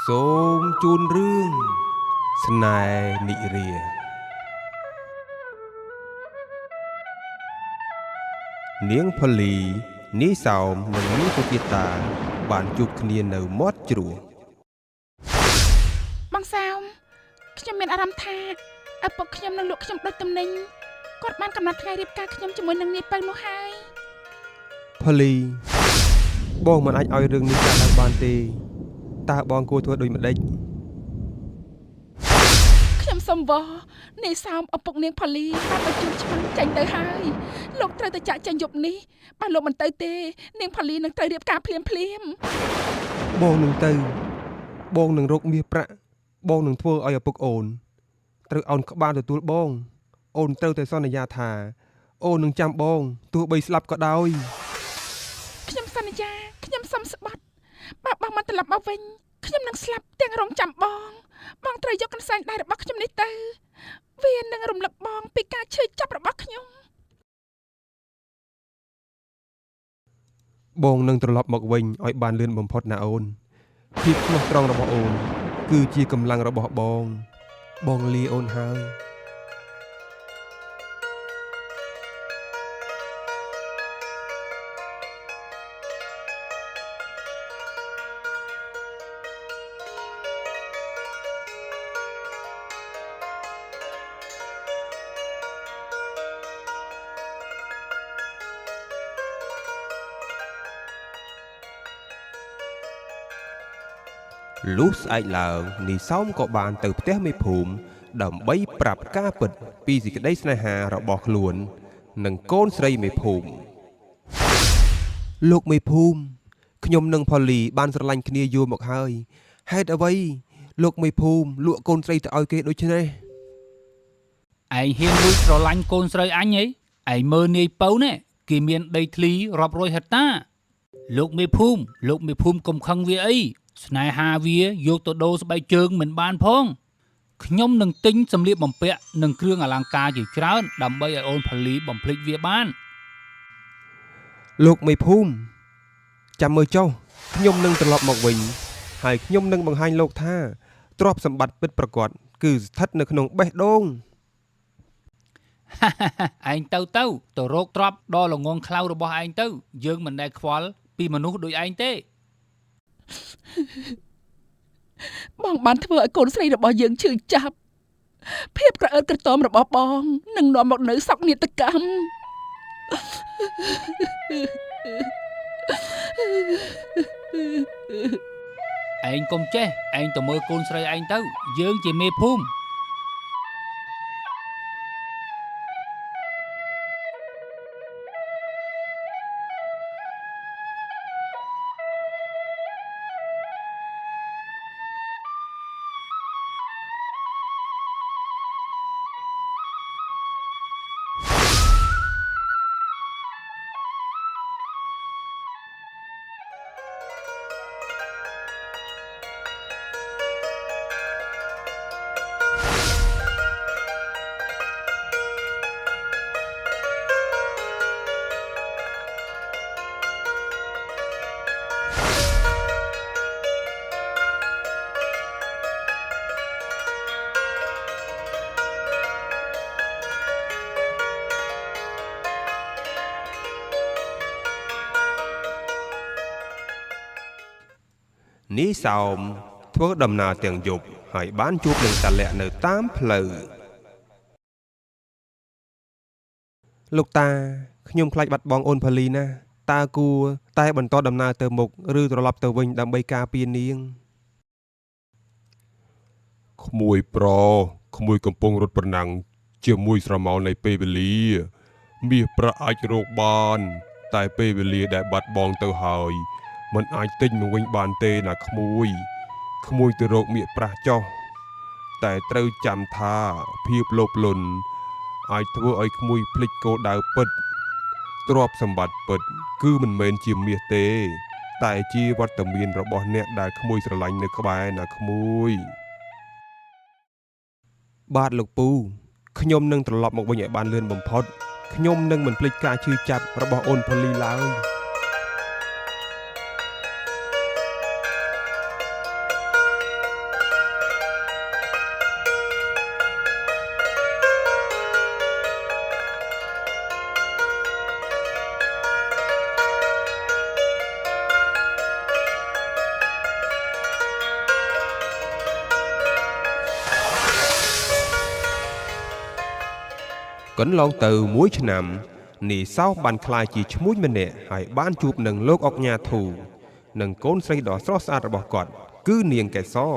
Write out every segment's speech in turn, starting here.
សូមជូនរឿងស្នេហ៍និរានាងផលីនាយសោមនិងនាងសុគតាបានជួបគ្នានៅមាត់ជ្រោះបងសោមខ្ញុំមានអារម្មណ៍ថាឪពុកខ្ញុំនឹងលក់ខ្ញុំដូចទំនិញគាត់បានកំណត់ថ្ងៃរៀបការខ្ញុំជាមួយនឹងនាយពៅនោះហើយផលីបងមិនអាចឲ្យរឿងនេះកើតឡើងបានទេតើបងគួរធ្វើដូចម្តេចខ្ញុំសុំវល់នាយសោមឪពុកនាងផលីបានបញ្ជូនឆ្មាំចេញទៅហើយលោកត្រូវទៅចាក់ចេញយប់នេះបើលោកមិនទៅទេនាងផលីនឹងត្រូវរៀបការភ្លាមបងនឹងទៅបងនឹងរកមាសប្រាក់បងនឹងធ្វើឲ្យឪពុកអូនត្រូវអោនក្បាលទទួលបងអូនត្រូវតែសន្យាថាអូននឹងចាំបងទោះបីស្លាប់ក៏ដោយខ្ញុំសន្យាខ្ញុំសុំស្បត់បើបងមិនត្រឡប់មកវិញខ្ញុំនឹងស្លាប់ទាំងរងចាំបងត្រូវយកកន្សែងដៃរបស់ខ្ញុំនេះទៅវានឹងរំលឹកបងពីការឈឺចាប់របស់ខ្ញុំបងនឹងត្រឡប់មកវិញឲ្យបានលឿនបំផុតណាអូនភាពស្មោះត្រង់របស់អូនគឺជាកម្លាំងរបស់បងលាអូនហើយលុះស្អែកឡើងនីសោមក៏បានទៅផ្ទះមេភូមិដើម្បីប្រាប់ការពិតពីសេចក្តីស្នេហារបស់ខ្លួននិងកូនស្រីមេភូមិលោកមេភូមិខ្ញុំនិងផូលីបានស្រឡាញ់គ្នាយូរមកហើយហេតុអ្វីលោកមេភូមិលក់កូនស្រីទៅឲ្យគេដូច្នេះឯងហ៊ានលួចស្រឡាញ់កូនស្រីអញហីឯងមើលនាយពៅណែគេមានដីធ្លីរាប់រយហិកតាលោកមេភូមិកុំខឹងវាអីស្នេហាវាយកទៅដូរស្បែកជើងមិនបានផងខ្ញុំនឹងទិញសម្លៀកបំពាក់និងគ្រឿងអលង្ការជាច្រើនដើម្បីឲ្យអូនផលីបំភ្លេចវាបានលោកមេភូមិចាំមើលចុះខ្ញុំនឹងត្រឡប់មកវិញហើយខ្ញុំនឹងបង្ហាញលោកថាទ្រព្យសម្បត្តិពិតប្រាកដគឺស្ថិតនៅក្នុងបេះដូងឯងទៅរកទ្រព្យដ៏ល្ងងខ្លៅរបស់ឯងទៅយើងមិនដែលខ្វល់ពីមនុស្សដូចឯងទេបងបានធ្វើឲ្យកូនស្រីរបស់យើងឈឺចាប់ភាពក្រអឺតក្រទមរបស់បងនឹងនាំមកនៅសោកនាដកម្មឯងកុំចេះឯងទៅមើលកូនស្រីឯងទៅយើងជាមេភូមិនីសោមធ្វើដំណើរទាំងយប់ហើយបានជួបនឹងតាលាក់នៅតាមផ្លូវលោកតាខ្ញុំខ្លាចបាត់បង់អូនផូលីណាតើគួរតែបន្តដំណើរទៅមុខឬត្រឡប់ទៅវិញដើម្បីការពារនាងក្មួយកំពុងរត់ប្រណាំងជាមួយស្រមោលនៃពេលវេលាមាសប្រាក់អាចរកបានតែពេលវេលាដែលបាត់បង់ទៅហើយមិនអាចទិញមកវិញបានទេណាក្មួយទៅរកមាសប្រាស់ចោះតែត្រូវចាំថាភាពលោភលន់អាចធ្វើឲ្យក្មួយភ្លេចគោលដៅពិតទ្រព្យសម្បត្តិពិតគឺមិនមែនជាមាសទេតែជាវត្តមានរបស់អ្នកដែលក្មួយស្រឡាញ់នៅក្បែរណាក្មួយបាទលោកពូខ្ញុំនឹងត្រឡប់មកវិញឲ្យបានលឿនបំផុតខ្ញុំនឹងមិនភ្លេចការឈឺចាប់របស់អូនផូលីឡើយ កន្លងទៅមួយឆ្នាំនីសោបានក្លាយជាឈ្មួញម្នាក់ហើយបានជួបនឹងលោកអុកញ៉ាធូនិងកូនស្រីដ៏ស្រស់ស្អាតរបស់គាត់គឺនាងកេសរ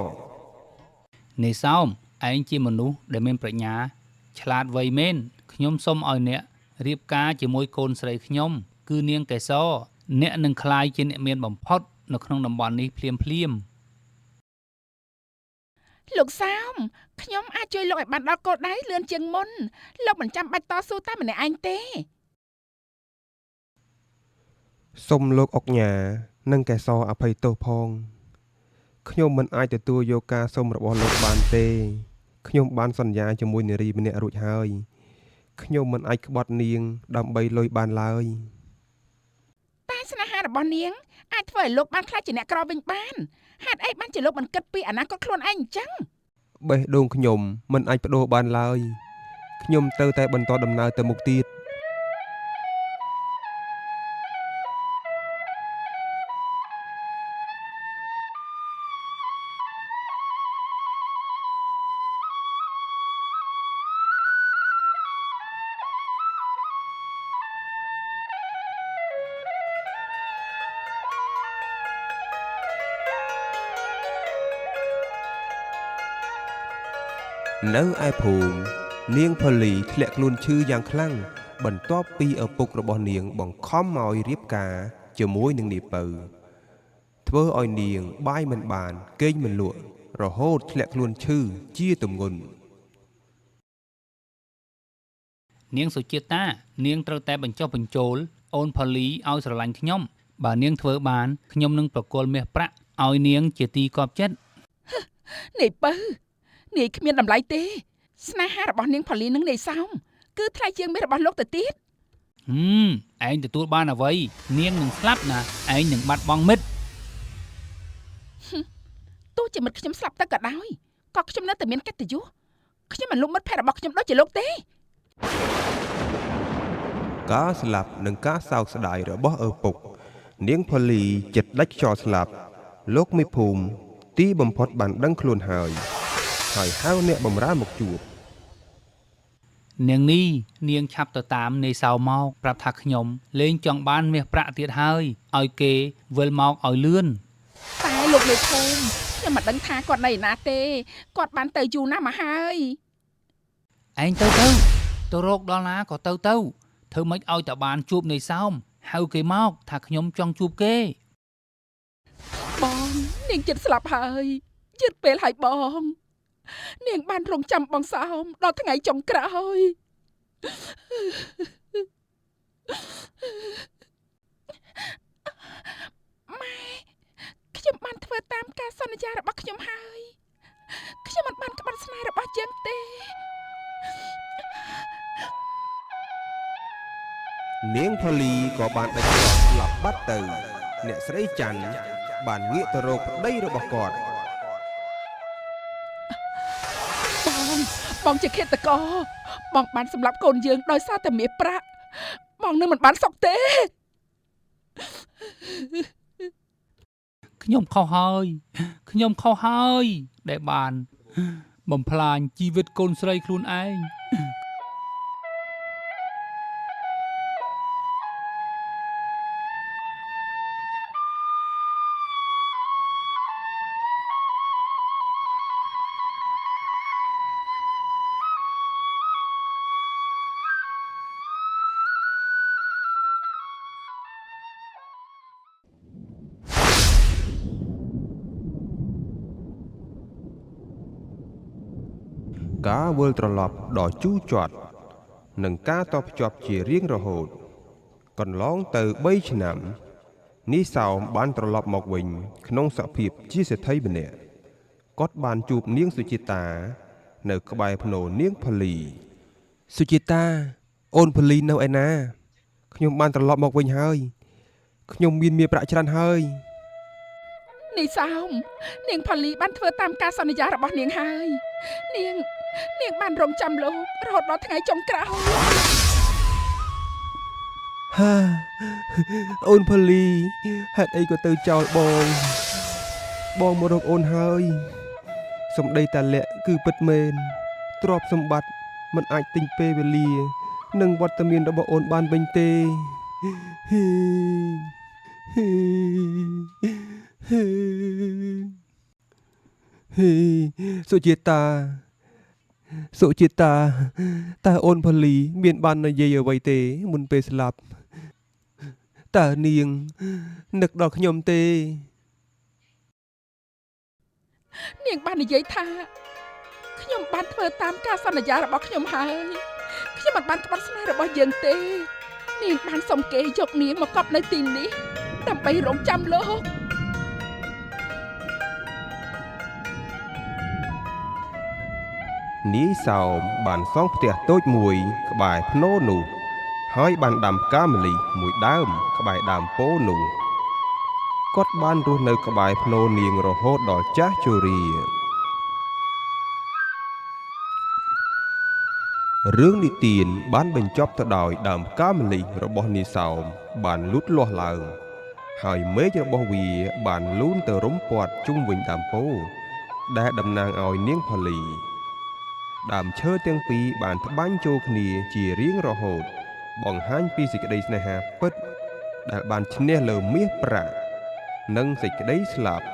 នេសោមឯងជាមនុស្សដែលមានប្រាជ្ញាឆ្លាតវៃមែនខ្ញុំសូមឲ្យអ្នករៀបការជាមួយកូនស្រីខ្ញុំគឺនាងកេសរអ្នកនឹងក្លាយជាអ្នកមានបំផុតនៅក្នុងតំបន់នេះភ្លាម លោកសោមខ្ញុំអាចជួយលោកឲ្យបានដល់គោលដៅលឿនជាងមុនលោកមិនចាំបាច់តស៊ូតែម្នាក់ឯងទេ សូមលោកអុកញ៉ានិងកេសរអភ័យទោសផងខ្ញុំមិនអាចទទួលយកការសុំរបស់លោកបានទេខ្ញុំបានសន្យាជាមួយនារីម្នាក់រួចហើយខ្ញុំមិនអាចក្បត់នាងដើម្បីលុយបានឡើយ តែស្នេហារបស់នាងអាចធ្វើឲ្យលោកបានខ្លាចជាអ្នកក្រវិញបានហេតុអីបានជាលោកមិនគិតពីអនាគតខ្លួនឯងអញ្ចឹង បេះដូងខ្ញុំមិនអាចបដូរបានឡើយខ្ញុំទៅតែបន្តដំណើរទៅមុខទៀត នៅឯភូមិនាងផលីធ្លាក់ខ្លួនឈឺយ៉ាងខ្លាំងបន្ទាប់ពីឪពុករបស់នាងបង្ខំឲ្យរៀបការជាមួយនឹងនាយពៅធ្វើឲ្យនាងបាយមិនបានគេងមិនលក់រហូតធ្លាក់ខ្លួនឈឺជាទម្ងន់ នាងសុជាតានាងត្រូវតែបញ្ចុះបញ្ចូលអូនផលីឲ្យស្រឡាញ់ខ្ញុំបើនាងធ្វើបានខ្ញុំនឹងប្រគល់មាសប្រាក់ឲ្យនាងជាទីគាប់ចិត្ត នាយពៅនាយគ្មានតម្លៃទេស្នេហារបស់នាងផលីនឹងនាយសោមគឺថ្លៃជាងមាសរបស់លោកទៅទៀត ឯងទទួលបានអ្វីនាងនឹងស្លាប់ណាឯងនឹងបាត់បង់មិត្ត ទោះជាមិត្តខ្ញុំស្លាប់ទៅក៏ដោយក៏ខ្ញុំនៅតែមានកិត្តិយសខ្ញុំមិនលុបមិត្តភក្តិរបស់ខ្ញុំដូចជាលោកទេ ការស្លាប់និងការសោកស្ដាយរបស់ឪពុកនាងផលីចិត្តដាច់ខ្យល់ស្លាប់លោកមេភូមិទីបំផុតបានដឹងខ្លួនហើយហៅអ្នកបម្រើមកជួប នាងនេះនាងឆាប់ទៅតាមនេសៅមកប្រាប់ថាខ្ញុំលេងចង់បានមាសប្រាក់ទៀតហើយឲ្យគេវិលមកឲ្យលឿន តែលោកមេភូមិខ្ញុំមិនដឹងថាគាត់នៅឯណាទេគាត់បានទៅយូរណាស់មកហើយ ឯងទៅរកដល់ណាក៏ទៅធ្វើម៉េចឲ្យតបានជួបនេសៅហៅគេមកថាខ្ញុំចង់ជួបគេ បងនាងចិត្តស្លាប់ហើយយឺតពេលហើយបងនាងបានរងចាំបងសោមដល់ថ្ងៃចុងក្រោយម៉ែខ្ញុំបានធ្វើតាមការសន្យារបស់ខ្ញុំហើយខ្ញុំមិនបានក្បត់ស្នេហ៍របស់យើងទេ នាងផលីក៏បានដាច់ខ្យល់ស្លាប់បាត់ទៅអ្នកស្រីច័ន្ទបានងាកទៅរកប្តីរបស់គាត់ បងជាឃាតករបងបានសម្លាប់កូនយើងដោយសារតែមាសប្រាក់បងនឹងមិនបានសុខទេ ខ្ញុំខុសហើយដែលបានបំផ្លាញជីវិតកូនស្រីខ្លួនឯង ការវិលត្រឡប់ដ៏ជូរចត់និងការតភ្ជាប់ជារៀងរហូតកន្លងទៅ3ឆ្នាំនីសោមបានត្រឡប់មកវិញក្នុងសភាពជាសេដ្ឋីម្នាក់គាត់បានជួបនាងសុជាតានៅក្បែរភ្នូរនាងផលីសុជាតាអូនផលីនៅឯណាខ្ញុំបានត្រឡប់មកវិញហើយខ្ញុំមានមាសប្រាក់ច្រើនហើយ នាយសោមនាងផលីបានធ្វើតាមការសន្យារបស់នាងហើយនាងបានរងចាំលោករហូតដល់ថ្ងៃចុងក្រោយ ហាអូនផលីហេតុអីក៏ទៅចោលបងមករកអូនហើយសម្ដីតាលាក់គឺពិតមែនទ្រព្យសម្បត្តិមិនអាចទិញពេលវេលា នឹងវត្តមានរបស់អូនបានវិញទេសុជាតាតើអូនផលីមានបាននិយាយអ្វីទេមុនពេលស្លាប់តើនាងនឹកដល់ខ្ញុំទេ នាងបាននិយាយថាខ្ញុំបានធ្វើតាមការសន្យារបស់ខ្ញុំហើយខ្ញុំមិនបានក្បត់ស្នេហ៍របស់យើងទេនាងបានសុំគេយកនាងមកកប់នៅទីនេះដើម្បីរងចាំលោក នាយសោមបានសង់ផ្ទះតូចមួយក្បែរភ្នោនោះហើយបានដាំផ្កាម្លិះមួយដើមក្បែរដើមពោធិ៍នោះគាត់បានរស់នៅក្បែរភ្នោនាងរហូតដល់ចាស់ជរារឿងនិទានបានបញ្ចប់ទៅដោយដើមផ្កាម្លិះរបស់នាយសោមបានលូតលាស់ឡើងហើយមែករបស់វាបានលូនទៅរុំព័ទ្ធជុំវិញដើមពោធិ៍ដែលតំណាងឲ្យនាងផលីដើមឈើទាំងពីរបានត្បាញចូលគ្នាជារៀងរហូតបង្ហាញពីសេចក្តីស្នេហាពិតដែលបានឈ្នះលើមាសប្រាក់និងសេចក្តីស្លាប់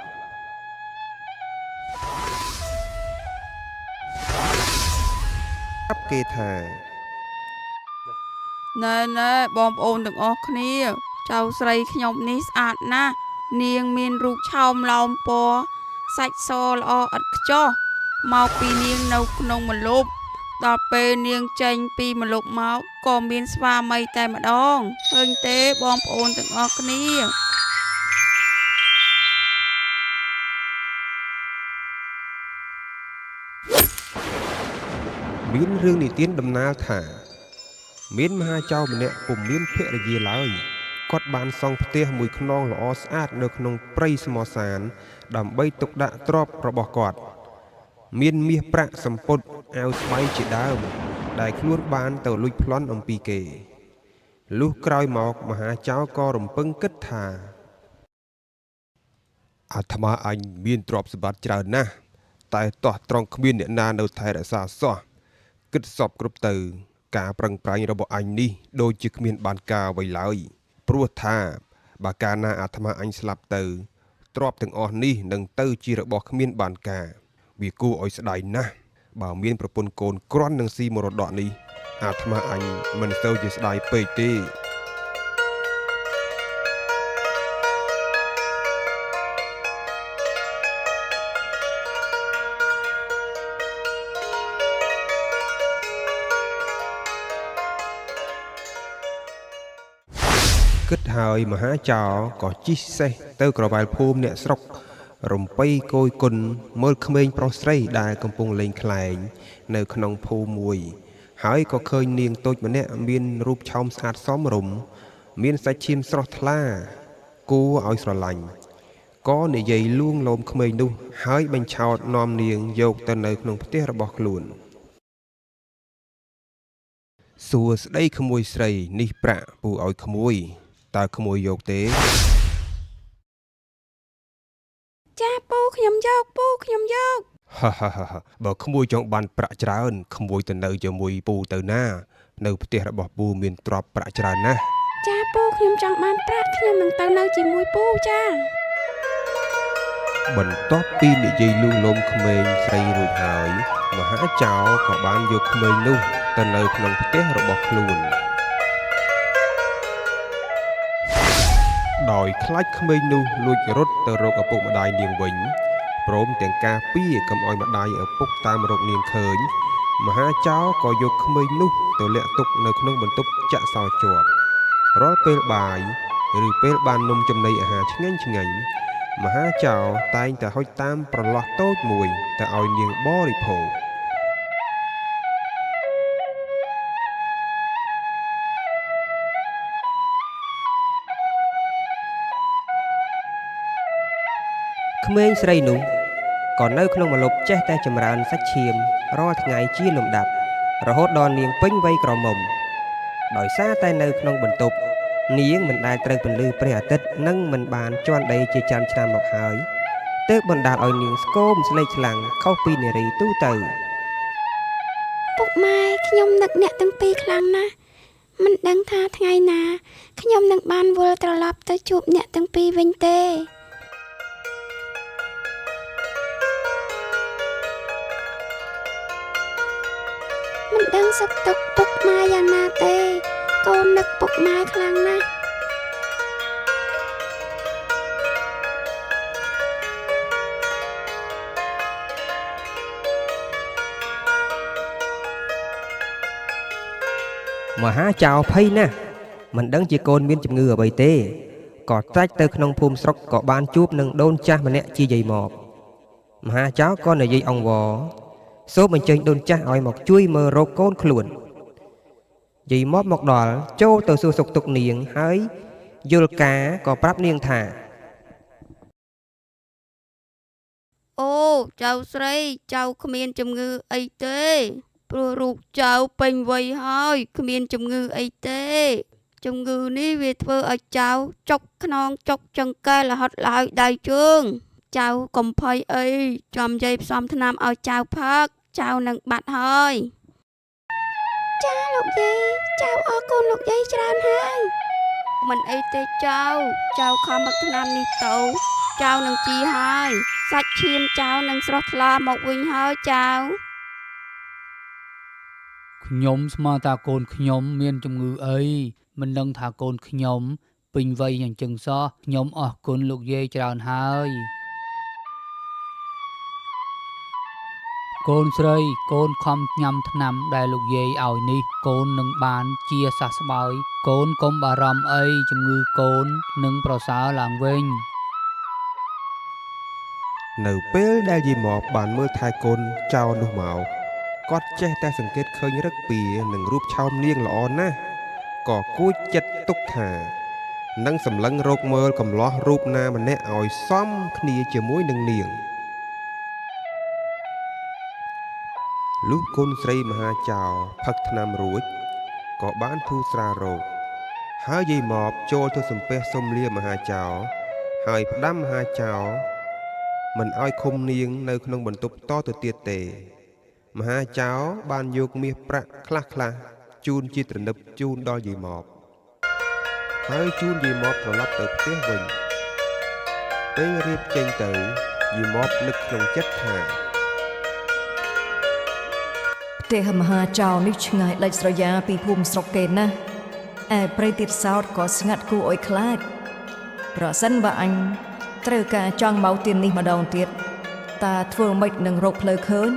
គេថាណែបងប្អូនទាំងអស់គ្នាចៅស្រីខ្ញុំនេះស្អាតណាស់នាងមានរូបឆោមឡោមពណ៌សាច់សល្អឥតខ្ចោះមកពីនាងនៅក្នុងម្លប់ដល់ពេលនាងចេញពីម្លប់មកក៏មានស្វាមីតែម្ដងឃើញទេបងប្អូនទាំងអស់គ្នាមានរឿងនិទានដំណាលថាមានមហាចៅម្នាក់ពុំមានភរិយាឡើយគាត់បានសង់ផ្ទះមួយខ្នងល្អស្អាតនៅក្នុងព្រៃស្មសានដើម្បីទុកដាក់ទ្រព្យរបស់គាត់មានមាសប្រាក់សម្ពុតអាវស្បៃជាដើមដែលខ្លួនបានទៅលួចប្លន់អំពីគេលុះក្រោយមកមហាចៅក៏រំពឹងគិតថាអាត្មាអញមានទ្រព្យសម្បត្តិច្រើនណាស់តែតោះត្រង់គ្មានអ្នកណានៅថែរក្សាសោះគិតសពគ្រប់ទៅការប្រឹងប្រែងរបស់អញនេះដូចជាគ្មានបានការអ្វីឡើយព្រោះថាបើកាលណាអាត្មាអញស្លាប់ទៅទ្រព្យទាំងអស់នេះនឹងទៅជារបស់គ្មានបានការវាគួរឲ្យស្ដាយណាស់បើមានប្រពន្ធកូនគ្រាន់នឹងស៊ីមរតកនេះអាត្មាអញមិនសូវជាស្ដាយពេកទេគិតហើយមហាចៅក៏ជិះសេះទៅក្រវ៉ែលភូមិអ្នកស្រុករំពៃគយគុណមើលក្មេងប្រុសស្រីដែលកំពុងលេងខ្លែងនៅក្នុងភូមិមួយហើយក៏ឃើញនាងតូចម្នាក់មានរូបឆោមស្អាតសមរម្យមានសាច់ឈាមស្រស់ថ្លាគួរឲ្យស្រឡាញ់ក៏និយាយលួងលោមក្មេងនោះហើយបញ្ឆោតនាំនាងយកទៅនៅក្នុងផ្ទះរបស់ខ្លួនសួស្ដីក្មួយស្រីនេះប្រាក់ពូឲ្យក្មួយតើក្មួយយកទេចាពូខ្ញុំយកពូខ្ញុំយកបើក្មួយចង់បានប្រាក់ច្រើនក្មួយទៅនៅជាមួយពូទៅណានៅផ្ទះរបស់ពូមានទ្រព្យប្រាក់ច្រើនណាស់ចាពូខ្ញុំចង់បានប្រាក់ខ្ញុំនឹងទៅនៅជាមួយពូចាបន្ទាប់ពីនិយាយលួងលោមក្មេងស្រីរួចហើយមហាចៅក៏បានយកក្មេងនោះទៅនៅក្នុងផ្ទះរបស់ខ្លួនដោយខ្លាចក្មេងនោះលួចរត់ទៅរកឪពុកម្ដាយនាងវិញព្រមទាំងការពារកុំឲ្យម្ដាយឪពុកតាមរកនាងឃើញមហាចៅក៏យកក្មេងនោះទៅលាក់ទុកនៅក្នុងបន្ទប់ចាក់សោជាប់រាល់ពេលបាយឬពេលបាននំចំណីអាហារឆ្ងាញ់មហាចៅតែងតែហុចតាមប្រឡោះតូចមួយទៅឲ្យនាងបរិភោគក្មេងស្រីនោះក៏នៅក្នុងម្លប់ចេះតែចម្រើនសាច់ឈាមរាល់ថ្ងៃជាលំដាប់រហូតដល់នាងពេញវ័យក្រមុំដោយសារតែនៅក្នុងបន្ទប់នាងមិនដែលត្រូវពន្លឺព្រះអាទិត្យនិងមិនបានជន់ដីជាច្រើនឆ្នាំមកហើយទើបបណ្ដាលឲ្យនាងស្គមស្លេកឆ្លាំងខុសពីនារីទូទៅពុកម៉ែខ្ញុំនឹកអ្នកទាំងពីរខ្លាំងណាស់ មិនដឹងថាថ្ងៃណាខ្ញុំនឹងបានវិលត្រឡប់ទៅជួបអ្នកទាំងពីរវិញទេមិនដឹងសុខទុក្ខពុកម៉ែយ៉ាងណាទេកូននឹកពុកម៉ែខ្លាំងណាស់មហាចៅភ័យណាស់មិនដឹងជាកូនមានជំងឺអ្វីទេក៏ត្រាច់ទៅក្នុងភូមិស្រុកក៏បានជួបនឹងដូនចាស់ម្នាក់ជាយាយម៉បមហាចៅក៏និយាយអង្វរសូមអញ្ជើញដូនចាស់ឲ្យមកជួយមើលរោគកូនខ្លួនយាយម៉បមកដល់ចូលទៅសួរសុខទុក្ខនាងហើយយល់ការក៏ប្រាប់នាងថា អូចៅស្រីចៅគ្មានជំងឺអីទេព្រោះរូបចៅពេញវ័យហើយគ្មានជំងឺអីទេជំងឺនេះវាធ្វើឲ្យចៅចុកខ្នងចុកចង្កេះរហូតឡើងដៃជើងចៅកំភៃអីចាំយាយផ្សំថ្នាំឲ្យចៅផឹកចៅនឹងបាត់ហើយចាលោកយាយចៅអរគុណលោកយាយច្រើនហើយ មិនអីទេចៅខំផឹកថ្នាំនេះទៅចៅនឹងជីហើយសាច់ឈាមចៅនឹងស្រស់ថ្លាមកវិញហើយចៅ ខ្ញុំស្មានថាកូនខ្ញុំមានជំងឺអីមិនដឹងថាកូនខ្ញុំពេញវ័យយ៉ាងចឹងសោះខ្ញុំអរគុណលោកយាយច្រើនហើយកូនស្រីកូនខំញ៉ាំថ្នាំដែលលោកយាយឲ្យនេះកូននឹងបានជាសះស្បើយកូនកុំបារម្ភអីជំងឺកូននឹងប្រសើរឡើងវិញ នៅពេលដែលយាយម៉បបានមើលថែកូនចៅនោះមកគាត់ចេះតែសង្កេតឃើញរឹកពីនឹងរូបឆោមនាងល្អណាស់ក៏គួចចិត្តទុកថានឹងសម្លឹងរកមើលកំលោះរូបណាម្នាក់ឲ្យសមគ្នាជាមួយនឹងនាងលុះកូនស្រីមហាចៅផឹកថ្នាំរួចក៏បានធូរស្រាលរោគហើយយាយម៉បចូលទៅសំពះសុំលាមហាចៅហើយផ្ដាំមហាចៅមិនឲ្យឃុំនាងនៅក្នុងបន្ទប់តទៅទៀតទេមហាចៅបានយកមាសប្រាក់ខ្លះជូនជាទ្រនឹបជូនដល់យាយម៉បហើយជូនយាយម៉បត្រឡប់ទៅផ្ទះវិញពេលរៀបចេញទៅយាយម៉បនឹកក្នុងចិត្តថា ផ្ទះមហាចៅនេះឆ្ងាយដាច់ស្រយាលពីភូមិស្រុកគេណាស់ឯព្រៃទៀតសោតក៏ស្ងាត់គួរឲ្យខ្លាចប្រសិនបើអញត្រូវការចង់មកទីនេះម្ដងទៀតតើធ្វើម៉េចនឹងរកផ្លូវឃើញ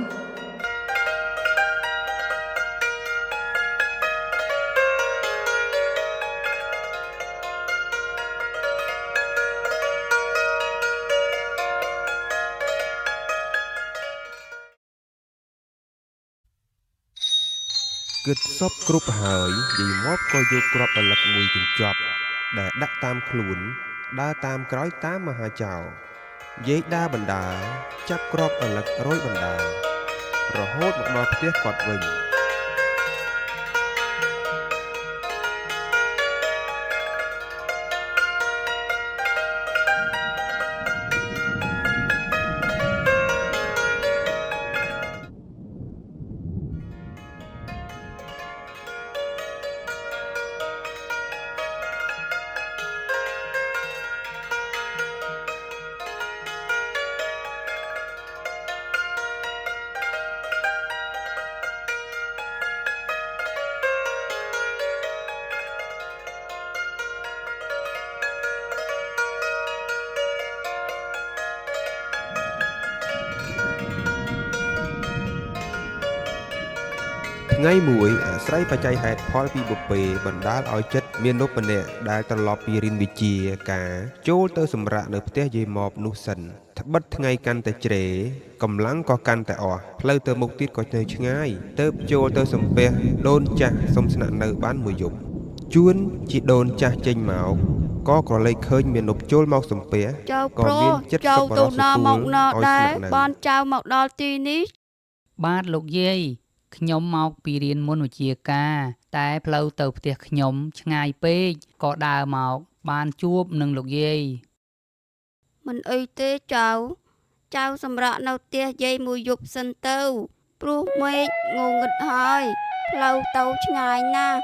គិតសពគ្រប់ហើយយាយម៉បក៏យកគ្រាប់រលឹកមួយកញ្ចប់ដែលដាក់តាមខ្លួនដើរតាមក្រោយតាមមហាចៅយាយដើរបណ្ដាចាប់គ្រាប់រលឹករយបណ្ដារហូតមកដល់ផ្ទះគាត់វិញ ថ្ងៃមួយអាស្រ័យបច្ច័យហេតុផលពីបុព្វេបណ្ដាលឲ្យចិត្តមាននប់ម្នាក់ដែលត្រឡប់ពីរៀនវិជ្ជាការចូលទៅសម្រាកនៅផ្ទះយាយម៉បនោះសិនត្បិតថ្ងៃកាន់តែជ្រេកម្លាំងក៏កាន់តែអស់ផ្លូវទៅមុខទៀតក៏នៅឆ្ងាយទៅចូលទៅសំពះដូនចាស់សុំស្នាក់នៅបានមួយយប់ជួនជាដូនចាស់ចេញមកក៏ក្រឡេកឃើញមាននប់ចូលមកសំពះ ចៅ ក៏ ប្រុ មាន ស ចិត្ត ចៅ សប្បុរ ទៅ ស ណាមកណា ឲ្យ ដែរ ស្នាក់នៅ បានចៅមកដល់ទីនេះ បាទលោកយាយខ្ញុំមកពីរៀនមុនវិជ្ជាការតែផ្លូវទៅផ្ទះខ្ញុំឆ្ងាយពេកក៏ដើរមកបានជួបនឹងលោកយាយ មិនអីទេចៅសម្រាប់នៅផ្ទះយាយមួយយប់សិនទៅព្រោះមេឃងងឹតហើយផ្លូវទៅឆ្ងាយណាស់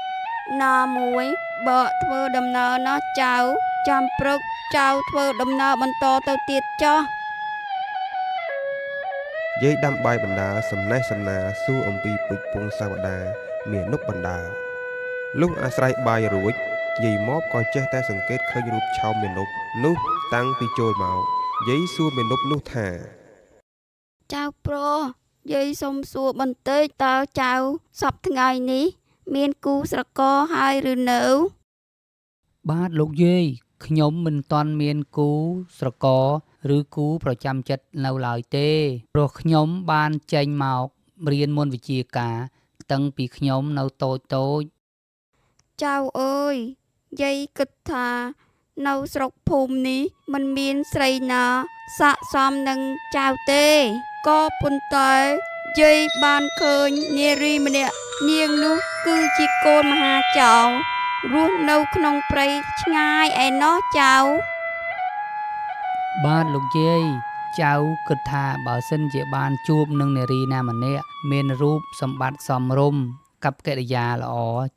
ណាមួយបើធ្វើដំណើរណាចៅចាំព្រឹកចៅធ្វើដំណើរបន្តទៅទៀតចុះ យាយដាំបាយបណ្ដាសំណេះសំណាសួរអំពីពុជពងសាវតាមានុបបណ្ដាលុះអាស្រ័យបាយរួចយាយមកក៏ចេះតែសង្កេតឃើញរូបឆោមមានុបនោះតាំងពីចូលមកយាយសួរមានុបនោះថា ចៅប្រុសយាយសុំសួរបន្តិចតើចៅសប្ថ្ងៃនេះមានគូស្រករហើយឬនៅ បាទលោកយាយខ្ញុំមិនទាន់មានគូស្រករឬគូប្រចាំចិត្តនៅឡើយទេព្រោះខ្ញុំបានចេញមករៀនមន្តវិជ្ជាការតាំងពីខ្ញុំនៅតូចៗ ចៅអើយយាយគិតថានៅស្រុកភូមិនេះមិនមានស្រីណាស័ក្តិសមនឹងចៅទេក៏ប៉ុន្តែយាយបានឃើញនារីម្នាក់នាងនោះគឺជាកូនមហាចៅរស់នៅក្នុងព្រៃឆ្ងាយឯណោះចៅ បាទលោកយាយចៅគិតថាបើសិនជាបានជួបនឹងនារីណាម្នាក់មានរូបសម្បត្តិសមរម្យកັບកិរិយាល្អ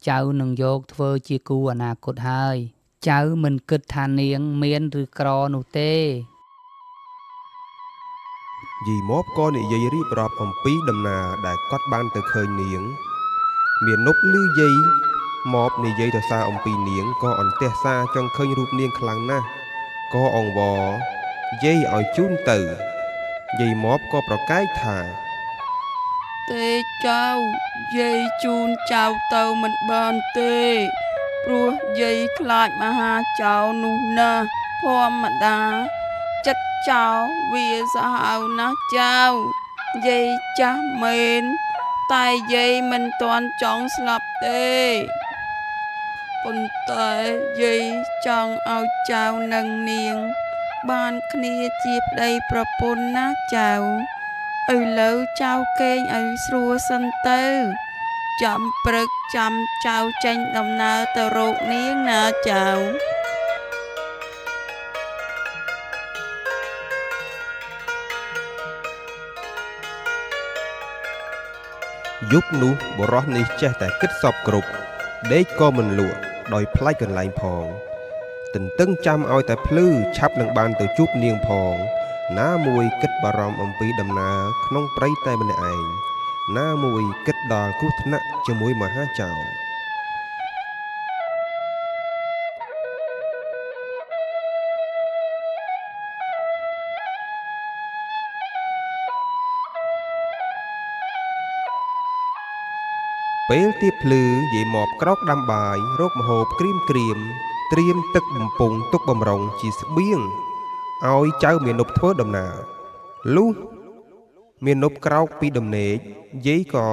ចៅនឹងយកធ្វើជាគូអនាគតហើយចៅមិនគិតថានាងមានឬក្រនោះទេ យាយមកក៏និយាយរៀបរាប់អំពីដំណើរដែលគាត់បានទៅឃើញនាងមានុបឮយាយមកនិយាយទៅសារអំពីនាងក៏អន្ទះសារចង់ឃើញរូបនាងខ្លាំងណាស់ក៏អង្វរយាយឲ្យជូនទៅយាយមកក៏ប្រកែកថា ទេចៅយាយជូនចៅទៅមិនបានទេព្រោះយាយខ្លាចមហាចៅនោះណាស់ធម្មតាចិត្តចៅវាសាហាវណាស់ចៅយាយចាស់មែនតែយាយមិនទាន់ចង់ស្លាប់ទេប៉ុន្តែយាយចង់ឲ្យចៅនិងនាងបានគ្នាជាប្តីប្រពន្ធណាចៅ ឥឡូវចៅគេងឲ្យស្រួលសិនទៅចាំព្រឹកចាំចៅចេញដំណើរទៅរកនាងណាចៅ យប់នោះបរោះនេះចេះតែគិតសពគ្រប់ដេកក៏មិនលក់ដោយផ្លាច់កន្លែងផងទន្ទឹងចាំឲ្យតែភ្លឺឆាប់នឹងបានទៅជួបនាងផងណាមួយគិតបារម្ភអំពីដំណើរក្នុងព្រៃតែម្នាក់ឯងណាមួយគិតដល់គ្រោះថ្នាក់ជាមួយមហាចៅពេលទៀបភ្លឺយាយមកក្រោកដាំបាយរកម្ហូបក្រៀមត្រៀមទឹកបំពង់ទុកបំរុងជាស្បៀងឲ្យចៅមានុបធ្វើដំណើរលុះមានុបក្រោកពីដំណេកយាយក៏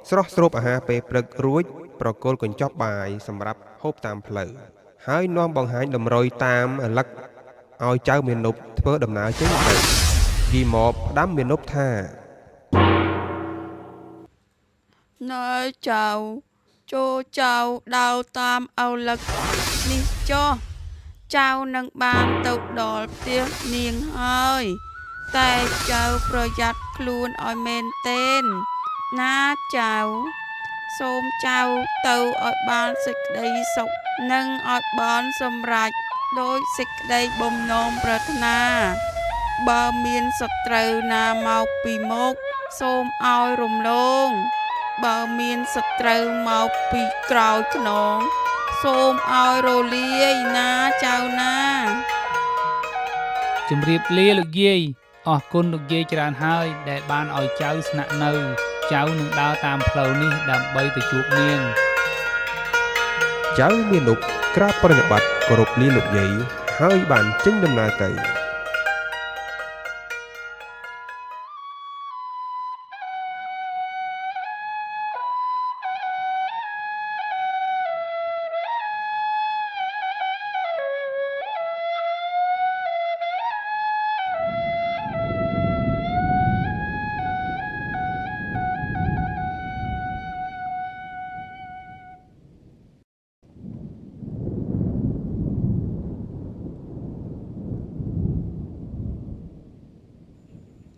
ស្រស់ស្រូបអាហារពេលព្រឹករួចប្រគល់កញ្ចប់បាយសម្រាប់ហូបតាមផ្លូវហើយនាំបង្ហាញតម្រុយតាមឪឡឹកឲ្យចៅមានុបធ្វើដំណើរចេញទៅយាយមកផ្ដាំមានុបថា ណែចៅចូលចៅដើរតាមឪឡឹកនេះចុះចៅនឹងបានទៅដល់ផ្ទះនាងហើយតែចៅប្រយ័ត្នខ្លួនឲ្យមែនទែនណាចៅសូមចៅទៅឲ្យបានសេចក្តីសុខនិងឲ្យបានសម្រេចដោយសេចក្តីបំណងប្រាថ្នាបើមានសត្រូវណាមកពីមុខសូមឲ្យរំលង បើមានសត្រូវមកពីក្រោយខ្នងសូមឲ្យរលាយណាចៅណា ជំរាបលាលោកយាយអរគុណលោកយាយច្រើនហើយដែលបានឲ្យចៅស្នាក់នៅចៅនឹងដើរតាមផ្លូវនេះដើម្បីទៅជួបនាង ចៅមានុបក្រាបប្រណិប័តគោរពលាលោកយាយហើយបានចេញដំណើរទៅ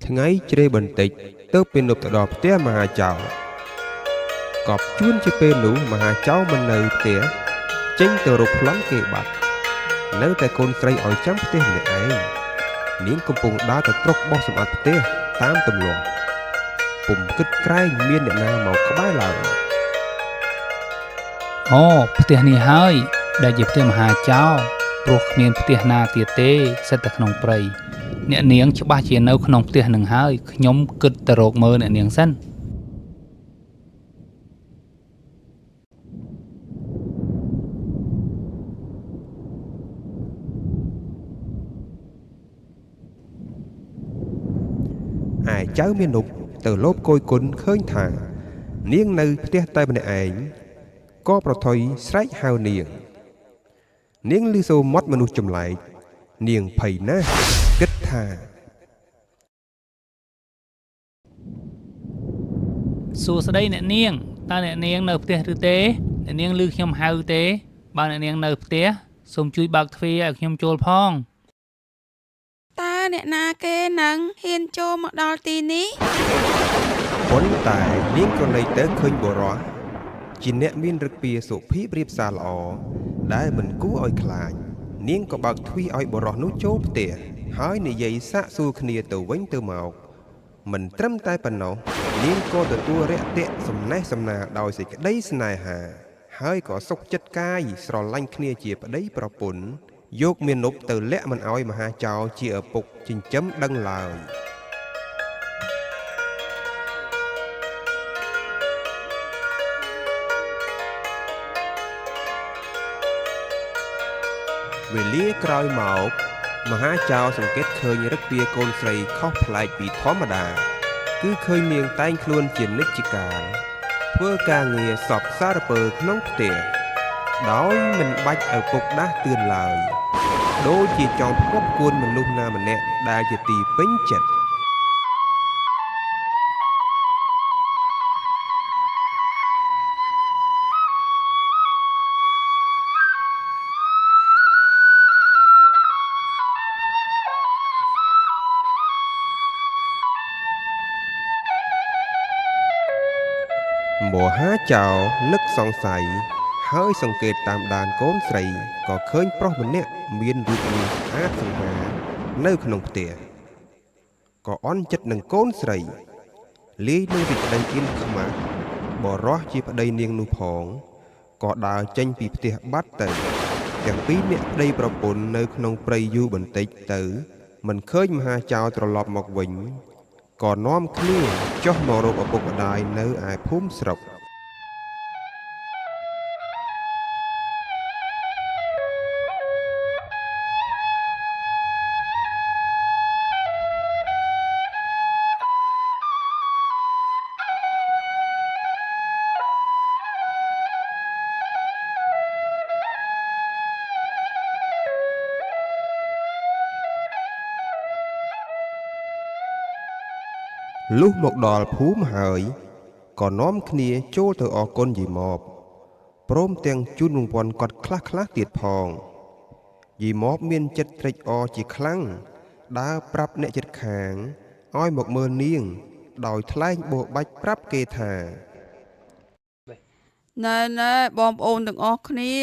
ថ្ងៃជ្រេបន្តិចទើបមានុបទៅដល់ផ្ទះមហាចៅ កប់ជួនជាពេលនោះមហាចៅមិននៅផ្ទះចេញទៅរកប្លន់គេបាត់នៅតែកូនស្រីឲ្យចាំផ្ទះម្នាក់ឯងនាងកំពុងដើរទៅត្រុកបោះសម្អាតផ្ទះតាមទម្លាប់ពុំគិតក្រែងមានអ្នកណាមកក្បែរឡើយ អូផ្ទះនេះហើយដែលជាផ្ទះមហាចៅព្រោះគ្មានផ្ទះណាទៀតទេសិតតែក្នុងព្រៃអ្នកនាងច្បាស់ជានៅក្នុងផ្ទះនឹងហើយខ្ញុំគិតទៅរកមើលអ្នកនាងសិនឯចៅមានុបទៅលបគយគុណឃើញថានាងនៅផ្ទះតែម្នាក់ឯងក៏ប្រថុយស្រែកហៅនាងឮសូរមាត់មនុស្សចម្លែកនាងភ័យណាស់គិតថា សួស្តីអ្នកនាងតើអ្នកនាងនៅផ្ទះឬទេអ្នកនាងឮខ្ញុំហៅទេបើអ្នកនាងនៅផ្ទះសូមជួយបើកទ្វារឲ្យខ្ញុំចូលផង តើអ្នកណាគេនឹងហ៊ានចូលមកដល់ទីនេះ ប៉ុន្តែនាងក៏នៅទៅឃើញបុរសជាអ្នកមានឫកពាសុភាពរៀបសារល្អដែលមិនគួរឲ្យខ្លាចនាងក៏បើកទ្វារឲ្យបុរសនោះចូលផ្ទះហើយនិយាយសាកសួរគ្នាទៅវិញទៅមកមិនត្រឹមតែប៉ុណ្ណោះនាងក៏ទទួលរាក់ទាក់សំណេះសំណាលដោយសេចក្តីស្នេហាហើយក៏សុខចិត្តកាយស្រឡាញ់គ្នាជាប្តីប្រពន្ធយកមានុបទៅលាក់មិនឲ្យមហាចៅជាឪពុកចិញ្ចឹមដឹងឡើយ វេលាក្រោយមកមហាចៅសង្កេតឃើញឫកពាកូនស្រីខុសប្លែកពីធម្មតាគឺឃើញនាងតែងខ្លួនជានិច្ចកាលធ្វើការងារសពសារពើក្នុងផ្ទះដោយមិនបាច់ឪពុកដាស់តឿនឡើយដូចជាចង់ផ្គប់គួនមនុស្សណាម្នាក់ដែលជាទីពេញចិត្ត មហាចៅនឹកសង្ស័យហើយសង្កេតតាមដានកូនស្រីក៏ឃើញប្រុសម្នាក់មានរូបរាងស្អាតសង្ហានៅក្នុងផ្ទះក៏អន់ចិត្តនឹងកូនស្រីលាយនឹងសេចក្តីអៀនខ្មាស់បរោះជាប្តីនាងនោះផងក៏ដើរចេញពីផ្ទះបាត់ទៅទាំងពីរអ្នកប្តីប្រពន្ធនៅក្នុងព្រៃយូរបន្តិចទៅមិនឃើញមហាចៅត្រឡប់មកវិញ ក៏នាំគ្នាចុះមករកឪពុកម្ដាយនៅឯភូមិស្រុក លុះមកដល់ភូមិហើយក៏នាំគ្នាចូលទៅអរគុណយាយម៉បព្រមទាំងជូនរង្វាន់គាត់ខ្លះទៀតផងយាយម៉បមានចិត្តត្រេកអរជាខ្លាំងដើរប្រាប់អ្នកជិតខាងឲ្យមកមើលនាងដោយថ្លែងបោបាច់ប្រាប់គេថា ណែបងប្អូនទាំងអស់គ្នា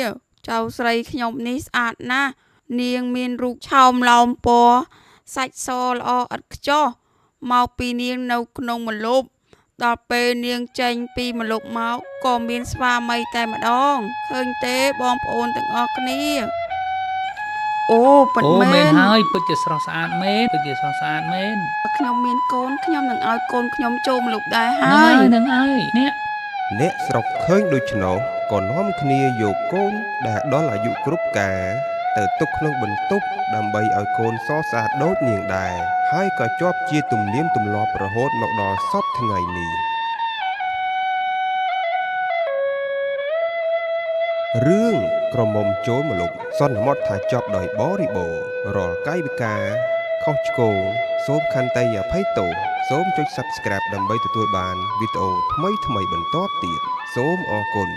ចៅស្រីខ្ញុំនេះស្អាតណាស់នាងមានរូបឆោមឡោមពណ៌សាច់សល្អឥតខ្ចោះមកពីនាងនៅក្នុងម្លប់ដល់ពេលនាងចេញពីម្លប់មកក៏មានស្វាមីតែម្ដងឃើញទេបងប្អូនទាំងអស់គ្នាអូពិតមែនហើយពិតជាស្រស់ស្អាតមែនពិតជាស្រស់ស្អាតមែន ខ្ញុំមានកូនខ្ញុំនឹងឲ្យកូនខ្ញុំចូលម្លប់ដែរហើយ នឹងហើយអ្នកស្រុកឃើញដូច្នោះក៏នាំគ្នាយកកូនដែលដល់អាយុគ្រប់ការទៅទុកក្នុងបន្ទប់ដើម្បីឲ្យកូនសស្អាតដូចនាងដែរហើយក៏ជាប់ជាទំនៀមទម្លាប់រហូតមកដល់សពថ្ងៃនេះរឿងក្រមុំចូលម្លប់សន្មតថាចប់ដោយបរិបូរណ៍រាល់កាយវិការខុសឆ្គងសូមខន្តីអភ័យទោសសូមចុច Subscribe ដើម្បីទទួលបានវីដេអូថ្មីៗបន្តទៀតសូមអរគុណ